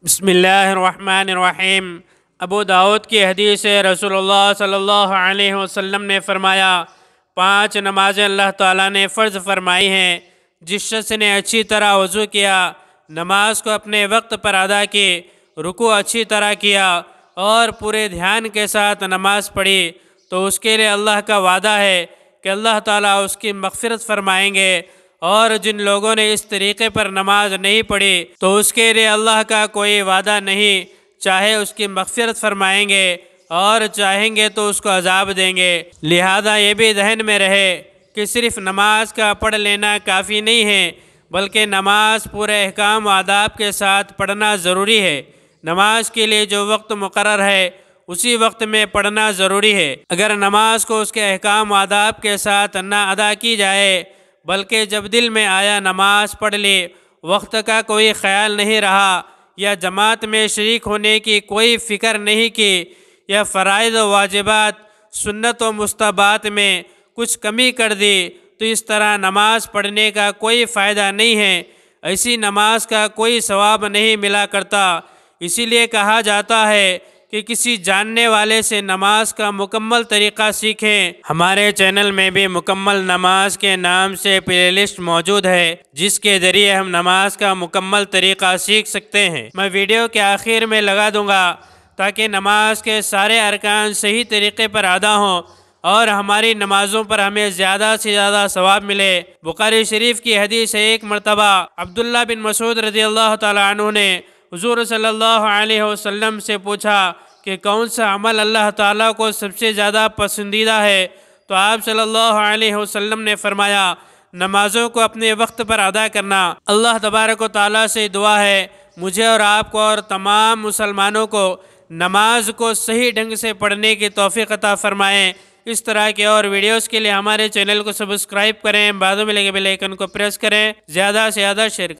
بسم اللہ الرحمن الرحیم۔ ابو داؤد کی حدیث ہے، رسول اللہ صلی اللہ علیہ وسلم نے فرمایا 5 نمازیں اللہ تعالیٰ نے فرض فرمائی ہیں۔ جس شخص نے اچھی طرح وضو کیا، نماز کو اپنے وقت پر ادا کی، رکوع اچھی طرح کیا اور پورے دھیان کے ساتھ نماز پڑھی تو اس کے لیے اللہ کا وعدہ ہے کہ اللہ تعالیٰ اس کی مغفرت فرمائیں گے۔ اور جن لوگوں نے اس طریقے پر نماز نہیں پڑھی تو اس کے لیے اللہ کا کوئی وعدہ نہیں، چاہے اس کی مغفرت فرمائیں گے اور چاہیں گے تو اس کو عذاب دیں گے۔ لہذا یہ بھی ذہن میں رہے کہ صرف نماز کا پڑھ لینا کافی نہیں ہے، بلکہ نماز پورے احکام و آداب کے ساتھ پڑھنا ضروری ہے۔ نماز کے لیے جو وقت مقرر ہے اسی وقت میں پڑھنا ضروری ہے۔ اگر نماز کو اس کے احکام و آداب کے ساتھ نہ ادا کی جائے بلکہ جب دل میں آیا نماز پڑھ لی، وقت کا کوئی خیال نہیں رہا، یا جماعت میں شریک ہونے کی کوئی فکر نہیں کی، یا فرائض و واجبات، سنت و مستحبات میں کچھ کمی کر دی، تو اس طرح نماز پڑھنے کا کوئی فائدہ نہیں ہے، ایسی نماز کا کوئی ثواب نہیں ملا کرتا۔ اسی لیے کہا جاتا ہے کہ کسی جاننے والے سے نماز کا مکمل طریقہ سیکھیں۔ ہمارے چینل میں بھی مکمل نماز کے نام سے پلے لسٹ موجود ہے، جس کے ذریعے ہم نماز کا مکمل طریقہ سیکھ سکتے ہیں۔ میں ویڈیو کے آخر میں لگا دوں گا تاکہ نماز کے سارے ارکان صحیح طریقے پر ادا ہوں اور ہماری نمازوں پر ہمیں زیادہ سے زیادہ ثواب ملے۔ بخاری شریف کی حدیث ہے، ایک مرتبہ عبداللہ بن مسعود رضی اللہ تعالیٰ عنہ نے حضور صلی اللہ علیہ وسلم سے پوچھا کہ کون سا عمل اللہ تعالیٰ کو سب سے زیادہ پسندیدہ ہے؟ تو آپ صلی اللہ علیہ وسلم نے فرمایا، نمازوں کو اپنے وقت پر ادا کرنا۔ اللہ تبارک و تعالیٰ سے دعا ہے مجھے اور آپ کو اور تمام مسلمانوں کو نماز کو صحیح ڈھنگ سے پڑھنے کی توفیق عطا فرمائیں۔ اس طرح کے اور ویڈیوز کے لیے ہمارے چینل کو سبسکرائب کریں، بعدوں میں لگے بیل آئیکن کو پریس کریں، زیادہ سے زیادہ شیئر کریں۔